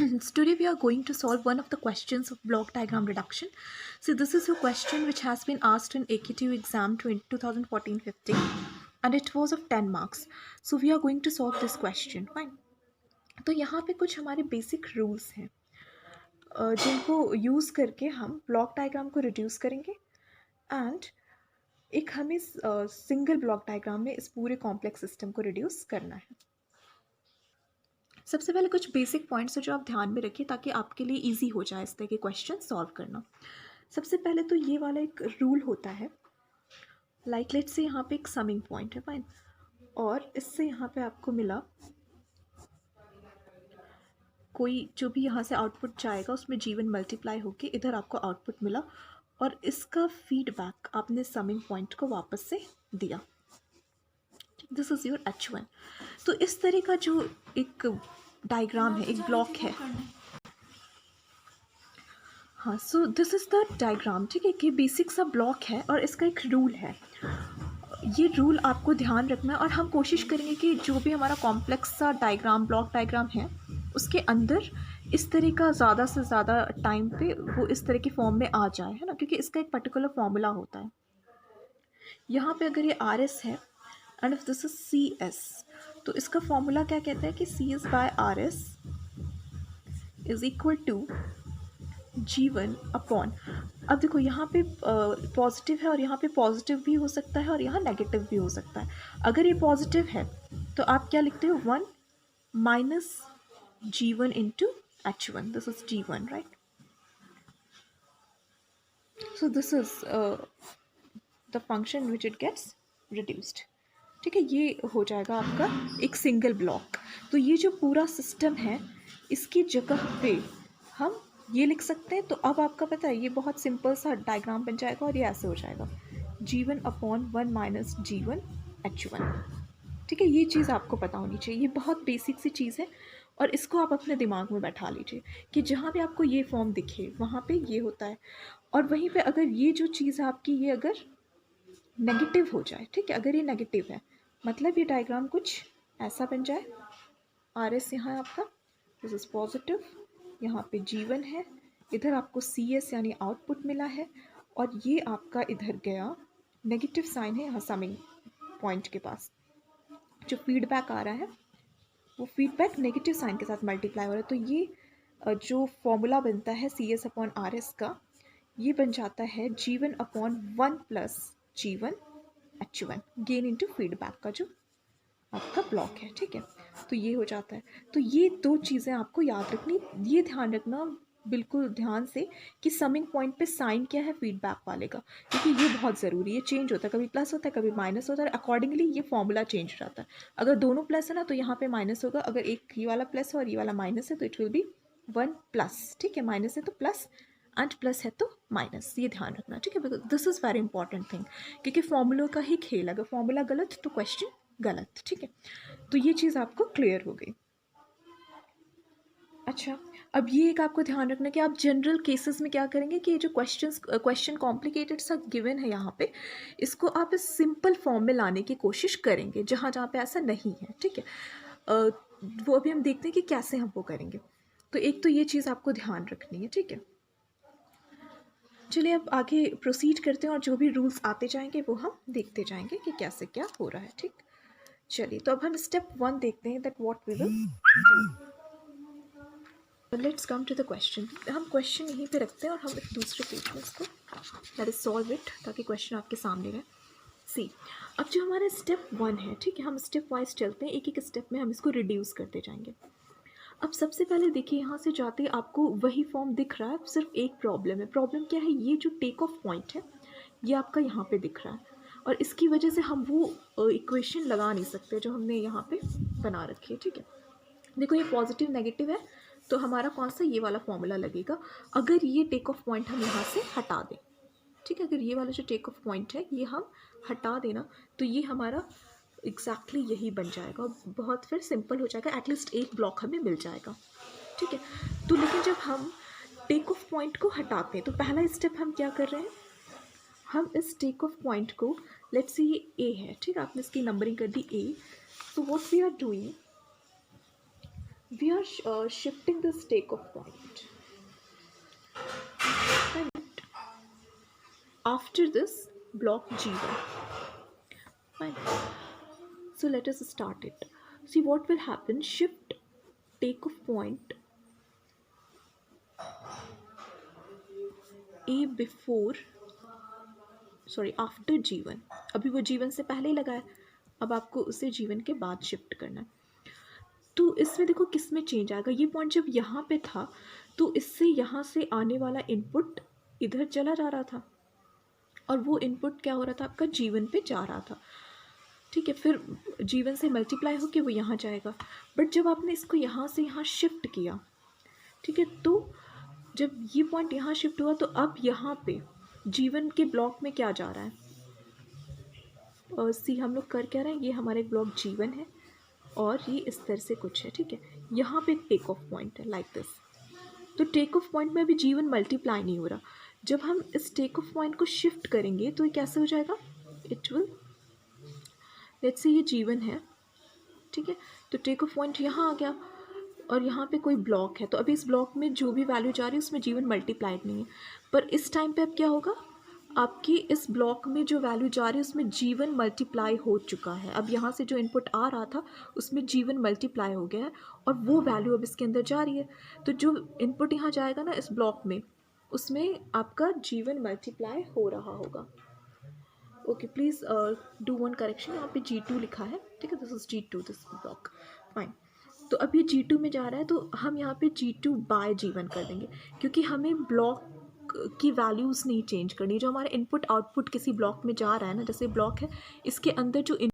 So today we are going to solve one of the questions of block diagram reduction. So this is a question which has been asked in AKTU exam 2014-15 and it was of 10 marks. So we are going to solve this question. Fine. तो यहाँ पे कुछ हमारे basic rules हैं जिनको use करके हम block diagram को रिड्यूस करेंगे एंड एक हमें सिंगल ब्लॉक डायग्राम में इस पूरे कॉम्प्लेक्स सिस्टम को रिड्यूस करना है. सबसे पहले कुछ बेसिक पॉइंट्स हैं जो आप ध्यान में रखिए ताकि आपके लिए इजी हो जाए इस तरह के क्वेश्चन सॉल्व करना. सबसे पहले तो ये वाला एक रूल होता है, लाइक लेट्स से यहाँ पे एक समिंग पॉइंट है. फाइन. और इससे यहाँ पे आपको मिला कोई जो भी यहाँ से आउटपुट जाएगा उसमें G1 मल्टीप्लाई होके इधर आपको आउटपुट मिला और इसका फीडबैक आपने समिंग पॉइंट को वापस से दिया. This is your H1. तो इस तरह का जो एक डायग्राम है, एक ब्लॉक है. हाँ, so this is the diagram. ठीक है, कि बेसिक सा ब्लॉक है और इसका एक रूल है. ये रूल आपको ध्यान रखना है और हम कोशिश करेंगे कि जो भी हमारा कॉम्प्लेक्स सा डायग्राम, ब्लॉक डायग्राम है उसके अंदर इस तरह का ज़्यादा से ज़्यादा टाइम पे वो इस तरह के फॉर्म में आ जाए, है ना, क्योंकि इसका एक पर्टिकुलर फॉर्मूला होता है. यहाँ पे अगर ये RS है and if this is CS, तो इसका फॉर्मूला क्या कहता है कि CS by RS is equal to G1 upon. अब देखो यहाँ पे पॉजिटिव है और यहाँ पे पॉजिटिव भी हो सकता है और यहाँ नेगेटिव भी हो सकता है. अगर ये पॉजिटिव है तो आप क्या लिखते हो, 1 minus G1 into H1. This is G1, right. So this is the function which it gets reduced. ठीक है, ये हो जाएगा आपका एक सिंगल ब्लॉक. तो ये जो पूरा सिस्टम है इसकी जगह पे हम ये लिख सकते हैं. तो अब आपका पता है ये बहुत सिंपल सा डायग्राम बन जाएगा और ये ऐसे हो जाएगा, G1 upon 1 minus G1 H1. ठीक है, ये चीज़ आपको पता होनी चाहिए. ये बहुत बेसिक सी चीज़ है और इसको आप अपने दिमाग में बैठा लीजिए कि जहाँ भी आपको ये फॉर्म दिखे वहाँ पे ये होता है. और वहीं पे अगर ये जो चीज़ है आपकी ये अगर नेगेटिव हो जाए, ठीक है, अगर ये नेगेटिव है मतलब ये डायग्राम कुछ ऐसा बन जाए. RS यहाँ है आपका, दिस इज पॉजिटिव, यहाँ पे G1 है, इधर आपको CS यानी आउटपुट मिला है और ये आपका इधर गया नेगेटिव साइन है यहाँ समिंग पॉइंट के पास. जो फीडबैक आ रहा है वो फीडबैक नेगेटिव साइन के साथ मल्टीप्लाई हो रहा है. तो ये जो फॉर्मूला बनता है CS अपॉन RS का, ये बन जाता है G1 upon 1 plus G1 H1 gain into feedback का जो आपका ब्लॉक है. ठीक है, तो ये हो जाता है. तो ये दो चीज़ें आपको याद रखनी, ये ध्यान रखना बिल्कुल ध्यान से कि समिंग पॉइंट पे साइन क्या है फीडबैक वाले का, क्योंकि ये बहुत ज़रूरी है. ये चेंज होता है, कभी प्लस होता है कभी माइनस होता है, अकॉर्डिंगली ये फॉर्मूला चेंज हो जाता है. अगर दोनों प्लस है ना तो यहाँ पे माइनस होगा, अगर एक ये वाला प्लस है और ये वाला माइनस है तो इट विल बी 1 प्लस. ठीक है, माइनस है तो प्लस एंड प्लस है तो माइनस, ये ध्यान रखना. ठीक है, because this is very important thing, क्योंकि फॉर्मूलों का ही खेल, अगर फॉर्मूला गलत तो क्वेश्चन गलत. ठीक है, तो ये चीज़ आपको क्लियर हो गई. अच्छा, अब ये एक आपको ध्यान रखना कि आप जनरल केसेस में क्या करेंगे कि ये जो क्वेश्चन कॉम्प्लिकेटेड सा गिवन है यहाँ पे, इसको आप इस सिंपल फॉर्म में लाने की कोशिश करेंगे जहाँ जहाँ पे ऐसा नहीं है. ठीक है, वो अभी हम देखते हैं कि कैसे हम वो करेंगे. तो एक तो ये चीज़ आपको ध्यान रखनी है. ठीक है, चलिए अब आगे प्रोसीड करते हैं और जो भी रूल्स आते जाएंगे वो हम देखते जाएंगे कि कैसे क्या हो रहा है. ठीक, चलिए तो अब हम स्टेप 1 देखते हैं, that what we will do. Let's come to the question. हम क्वेश्चन यहीं पे रखते हैं और हम एक दूसरे पेज में इसको दैट इज सॉल्व इट, ताकि क्वेश्चन आपके सामने रहे. सी, अब जो हमारा स्टेप 1 है, ठीक है, हम स्टेप वाइज चलते हैं, एक एक स्टेप में हम इसको रिड्यूस करते जाएंगे. अब सबसे पहले देखिए यहाँ से जाते आपको वही फॉर्म दिख रहा है, सिर्फ एक प्रॉब्लम है. प्रॉब्लम क्या है, ये जो टेक ऑफ पॉइंट है ये आपका यहाँ पे दिख रहा है और इसकी वजह से हम वो इक्वेशन लगा नहीं सकते जो हमने यहाँ पे बना रखी है. ठीक है, देखो ये पॉजिटिव नेगेटिव है तो हमारा कौन सा, ये वाला फॉर्मूला लगेगा. अगर ये टेक ऑफ पॉइंट हम यहाँ से हटा दें, ठीक है, अगर ये वाला जो टेक ऑफ पॉइंट है ये हम हटा देना तो ये हमारा एग्जैक्टली यही बन जाएगा. बहुत फिर सिंपल हो जाएगा, एटलीस्ट एक ब्लॉक हमें मिल जाएगा. ठीक है, तो लेकिन जब हम टेक ऑफ पॉइंट को हटाते हैं तो पहला स्टेप हम क्या कर रहे हैं, हम इस टेक ऑफ पॉइंट को, लेट्स से ये A है, ठीक है, आपने इसकी नंबरिंग कर दी A. तो what we are doing, we are shifting this takeoff point. And after this block G1. Fine. So let us start it. See what will happen. Shift takeoff point A before, sorry after G1. अभी वो G1 से पहले ही लगा है, अब आपको उसे G1 के बाद शिफ्ट करना है. तो इसमें देखो किस में चेंज आएगा. ये पॉइंट जब यहाँ पे था तो इससे यहाँ से आने वाला इनपुट इधर चला जा रहा था और वो इनपुट क्या हो रहा था आपका G1 पे जा रहा था. ठीक है, फिर G1 से मल्टीप्लाई होके वो यहाँ जाएगा. बट जब आपने इसको यहाँ से यहाँ शिफ्ट किया, ठीक है, तो जब ये पॉइंट यहाँ शिफ्ट हुआ तो अब यहाँ पे G1 के ब्लॉक में क्या जा रहा है. और सी हम लोग कर क्या रहे हैं, ये हमारे ब्लॉक G1 है और ये इस तरह से कुछ है. ठीक है, यहाँ पे टेक ऑफ पॉइंट है लाइक दिस. तो टेक ऑफ पॉइंट में अभी G1 मल्टीप्लाई नहीं हो रहा. जब हम इस टेक ऑफ पॉइंट को शिफ्ट करेंगे तो ये कैसे हो जाएगा. इट विल, लेट्स से ये G1 है. ठीक है, तो टेक ऑफ पॉइंट यहाँ आ गया और यहाँ पे कोई ब्लॉक है. तो अभी इस ब्लॉक में जो भी वैल्यू जा रही है उसमें G1 मल्टीप्लाइड नहीं है. पर इस टाइम पे अब क्या होगा, आपकी इस ब्लॉक में जो वैल्यू जा रही है उसमें G1 मल्टीप्लाई हो चुका है. अब यहाँ से जो इनपुट आ रहा था उसमें G1 मल्टीप्लाई हो गया है और वो वैल्यू अब इसके अंदर जा रही है. तो जो इनपुट यहाँ जाएगा ना इस ब्लॉक में, उसमें आपका G1 मल्टीप्लाई हो रहा होगा. Okay, please do one correction. यहाँ पे G2 लिखा है. ठीक है, this is G2, this block. Fine. तो अब ये G2 में जा रहा है तो हम यहाँ पे G2 बाय G1 कर देंगे क्योंकि हमें ब्लॉक की वैल्यूज़ नहीं चेंज करनी. जो हमारा इनपुट आउटपुट किसी ब्लॉक में जा रहा है ना, जैसे ब्लॉक है इसके अंदर जो